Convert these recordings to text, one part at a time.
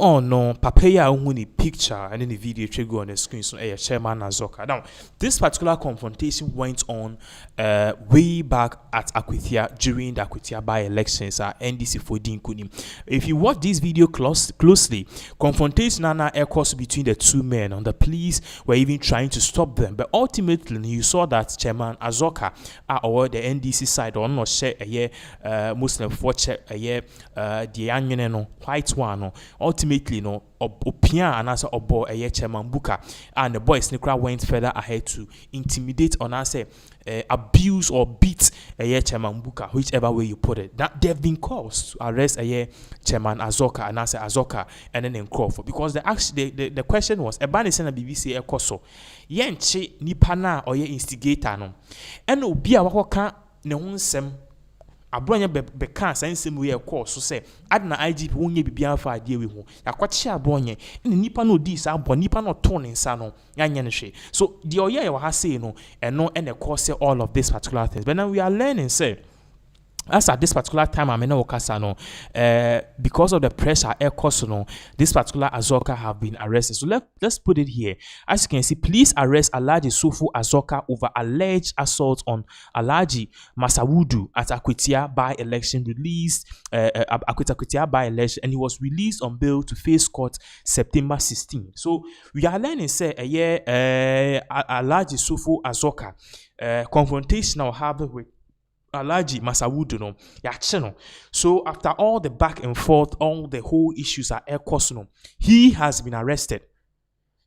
Oh no, Papaya only picture and then the video go on the screen. So, Chairman Azorka. Now, this particular confrontation went on way back at Akwitia during the Akwitia by-elections at NDC for Kunim. If you watch this video closely, confrontation occurs between the two men, and the police were even trying to stop them. But ultimately, you saw that Chairman Azorka or the NDC side or not share a year Muslim for check a year the white one. Ultimately, no, Opia and answer Obo a Chairman Buka, and the boys Nikra went further ahead to intimidate or answer abuse or beat a Chairman Buka, whichever way you put it. That they've been caused to arrest a Chairman Azorka and answer Azorka and then Crawford, because the question was a ban send a BBC Ekoso Yenche Nipana or ye instigator no, and Obia Waka ne hunsem. Abronya beka sense mu ye course so say adna IGP wonye bibia fa ade we hu yakwache abronye ne nipa no di sa abo nipa no to ne nsa no yanye ne hwe so the oye ye wa ha say no eno ene cause all of these particular things. But now we are learning say as at this particular time, I'm in Okasano, because of the pressure, air cost, this particular Azorka have been arrested. So let's put it here. As you can see, police arrest Alhaji Sufu Azorka over alleged assault on Alhaji Masawudu at Akwitia by-election released, Akwitia by-election, and he was released on bail to face court September 16. So we are learning, say, Alhaji Sufu Azorka confrontation will happen with Alhaji Masawudu no ya. So after all the back and forth, all the whole issues are air course, he has been arrested.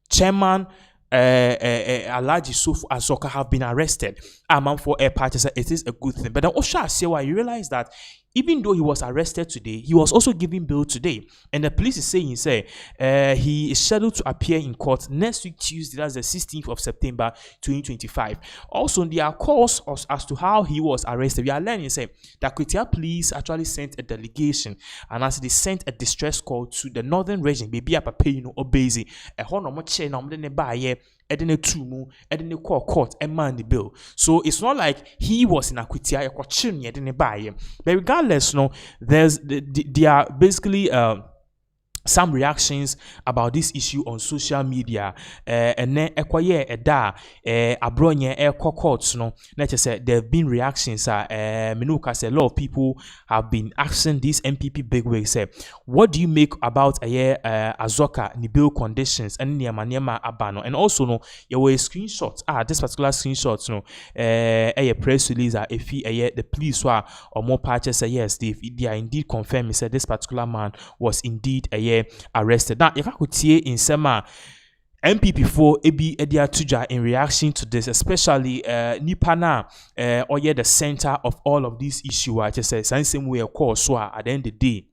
Chairman Alhaji Sufu Azorka have been arrested. Man for air parties, it is a good thing. But then Osha say why you realize that even though he was arrested today, he was also given bail today. And the police is saying, he is scheduled to appear in court next week, Tuesday, that's the 16th of September, 2025. Also, there are calls as to how he was arrested. We are learning, that Akwitia police actually sent a delegation, and as they sent a distress call to the northern region, maybe a papayino or Bezi, a honomoche, na edene tumu, edene court, and man the bill. So it's not like he was in Akwitia, but regardless, there are basically some reactions about this issue on social media, and then abronye courts there have been reactions. Menuka say a lot of people have been asking this MPP bigwig say, what do you make about Azorka ni bail conditions and niema abano? And also there were screenshots. This particular screenshots a press release if the police were or more patches say yes, they are indeed confirming said this particular man was indeed arrested. Now, if I could see in Sema MPP4 Ebi Edia Tuja in reaction to this, especially Nipana or the center of all of these issues, I just say same way of course so at the end of the day.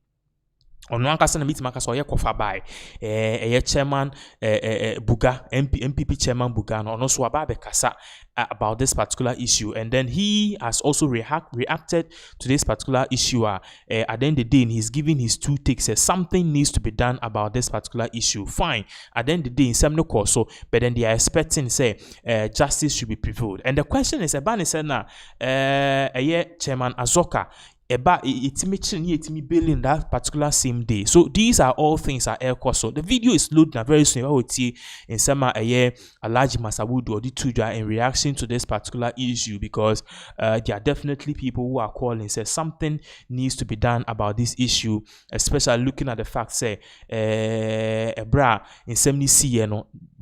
On one case, meet Marcus or Yakofa by a chairman Buga, MPP chairman Buga, and also Ababe Kasa about this particular issue. And then he has also reacted to this particular issue. At the end of the day, he's giving his two takes. Says something needs to be done about this particular issue. Fine. At the end of the day, in some no course, so but then they are expecting say justice should be prevailed. And the question is, Ebani said now, chairman Azorka. It's me billing that particular same day. So these are all things are air course. So the video is loading very soon. I will see in some Alhaji Masawudu or the Tuja in reaction to this particular issue, because there are definitely people who are calling say something needs to be done about this issue, especially looking at the fact say bra in 70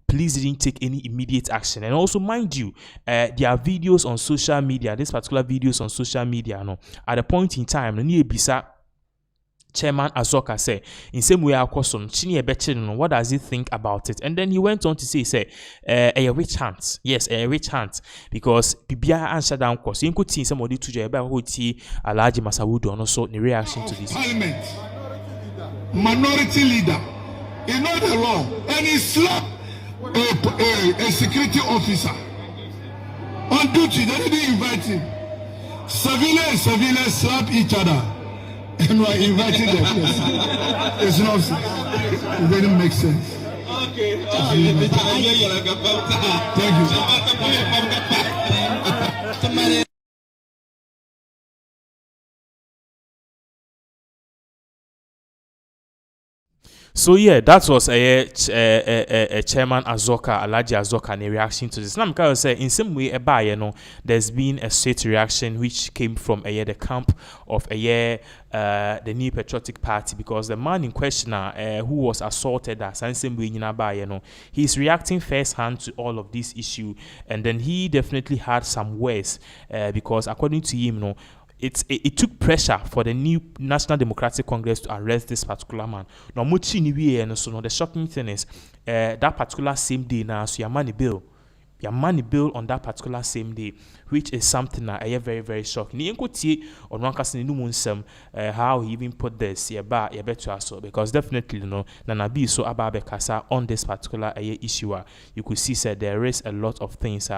police didn't take any immediate action. And also, mind you, there are videos on social media, this particular videos on social media, at a point in time, Chairman Azorka say, in same way, what does he think about it? And then he went on to say, a rich hand. Yes, a rich hand. Because Bibia answered down course. You could see somebody to Jeba who see Alhaji Masawudu and also the reaction to this. Parliament, minority leader, you know the law, and he slapped a security officer on duty. They didn't invite him. Civilians slap each other and we're inviting them. It's nonsense. It didn't make sense. Okay. Thank you. So yeah, that was a chairman Azorka, Alhaji Azorka, and a reaction to this. Now, I say in some way, there's been a state reaction which came from the camp of the New Patriotic Party, because the man in question, who was assaulted, he's reacting firsthand to all of this issue, and then he definitely had some words, because according to him, it took pressure for the new National Democratic Congress to arrest this particular man. Now, the shocking thing is that particular same day now, so your money bill on that particular same day, which is something that I very, very shocking. On one case, how he even put this, because definitely, Nana B so Ababekasa on this particular issue, you could see that there is a lot of things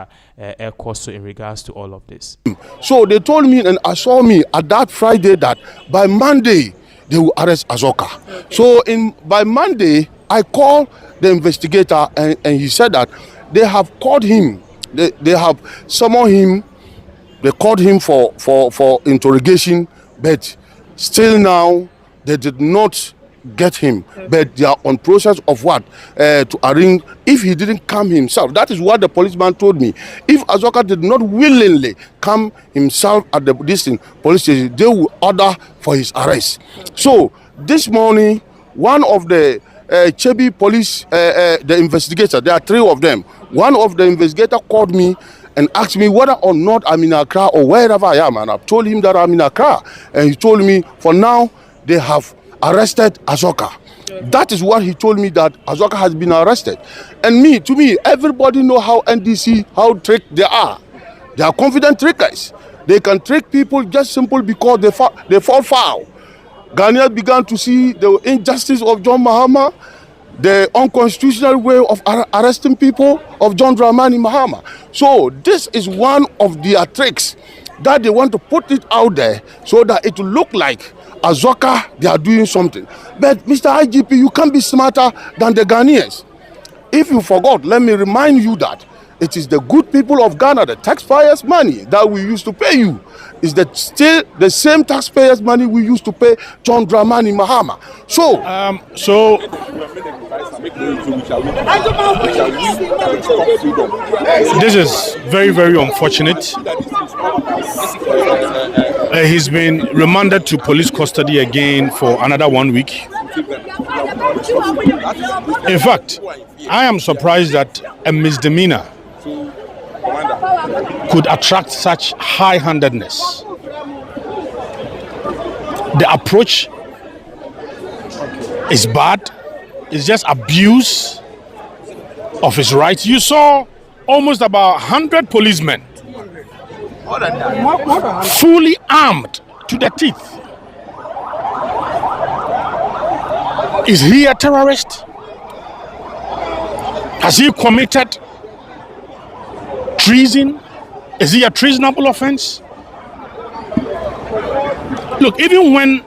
also in regards to all of this. So they told me and assured me at that Friday that by Monday they will arrest Azorka. So by Monday, I called the investigator and he said that they have called him. They have summoned him. They called him for interrogation, but still now they did not get him. But they are on process of what to arrange. If he didn't come himself, that is what the policeman told me. If Azorka did not willingly come himself at the police station, they will order for his arrest. So this morning, one of the Chebi police, the investigator, there are 3 of them. One of the investigators called me and asked me whether or not I'm in Accra or wherever I am. And I told him that I'm in Accra. And he told me, for now, they have arrested Azorka. That is what he told me, that Azorka has been arrested. And to me, everybody know how NDC, how trick they are. They are confident trickers. They can trick people just simple because they fall foul. Ghanaians began to see the injustice of John Mahama, the unconstitutional way of arresting people of John Dramani Mahama. So this is one of their tricks that they want to put it out there so that it will look like Azorka, they are doing something. But Mr. IGP, you can't be smarter than the Ghanaians. If you forgot, let me remind you that it is the good people of Ghana, the taxpayers' money that we used to pay you. Is that still the same taxpayers' money we used to pay John Dramani Mahama? This is very, very unfortunate. He's been remanded to police custody again for another 1 week. In fact, I am surprised that a misdemeanor could attract such high-handedness. The approach is bad. It's just abuse of his rights. You saw almost about 100 policemen fully armed to the teeth. Is he a terrorist? Has he committed treason? Is he a treasonable offense? Look, even when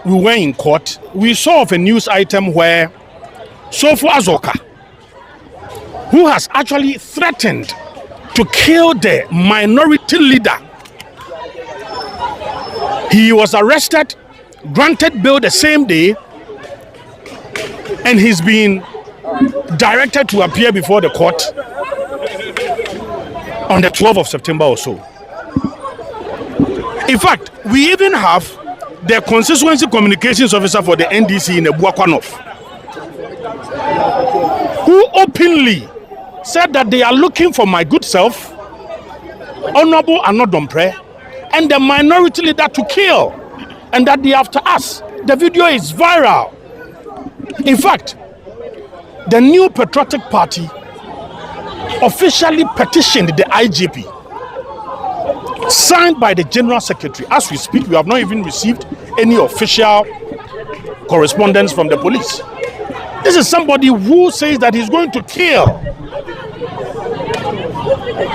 we were in court, we saw of a news item where Sofu Azorka, who has actually threatened to kill the minority leader, he was arrested, granted bail the same day, and he's been directed to appear before the court on the 12th of September or so. In fact, we even have the constituency communications officer for the NDC in Ebuakwanov, who openly said that they are looking for my good self, Honorable Anodompre, and the minority leader to kill, and that they are after us. The video is viral. In fact, the New Patriotic Party officially petitioned the IGP, signed by the General Secretary. As we speak, we have not even received any official correspondence from the police. This is somebody who says that he's going to kill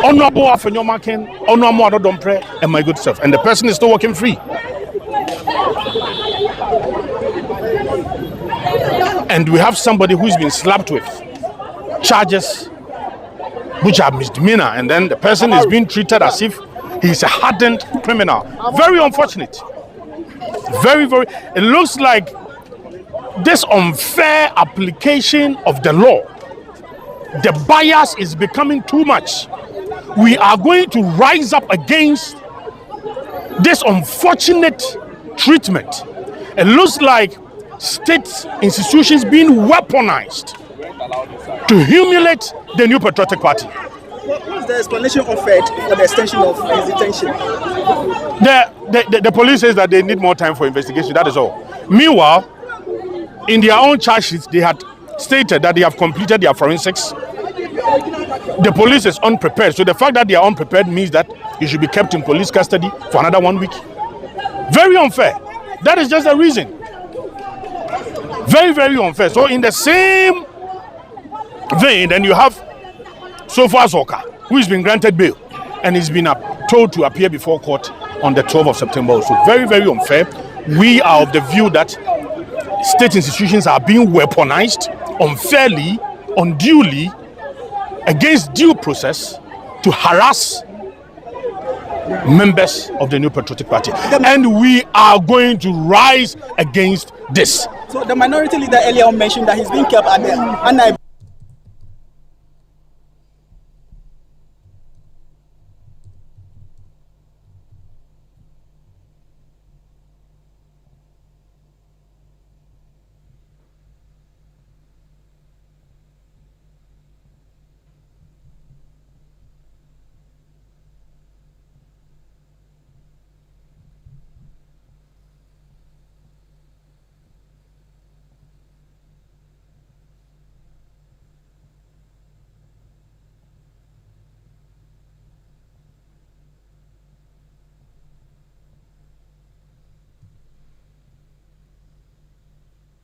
Honorable Afenyomaken, Honorable Adodompre, and my good self. And the person is still walking free. And we have somebody who's been slapped with charges which are misdemeanor, and then the person is being treated as if he's a hardened criminal. Very unfortunate. Very, very. It looks like this unfair application of the law, the bias is becoming too much. We are going to rise up against this unfortunate treatment. It looks like state institutions being weaponized to humiliate the New Patriotic Party. What's the explanation offered for the extension of his detention? The police says that they need more time for investigation, that is all. Meanwhile, in their own charge sheets, they had stated that they have completed their forensics. The police is unprepared. So the fact that they are unprepared means that he should be kept in police custody for another 1 week. Very unfair. That is just the reason. Very, very unfair. So in the same vein, then you have Azorka, who has been granted bail and he's been told to appear before court on the 12th of September. So very, very unfair. We are of the view that state institutions are being weaponized unfairly, unduly, against due process to harass members of the New Patriotic Party. And we are going to rise against this. So the minority leader earlier on mentioned that he's being kept at the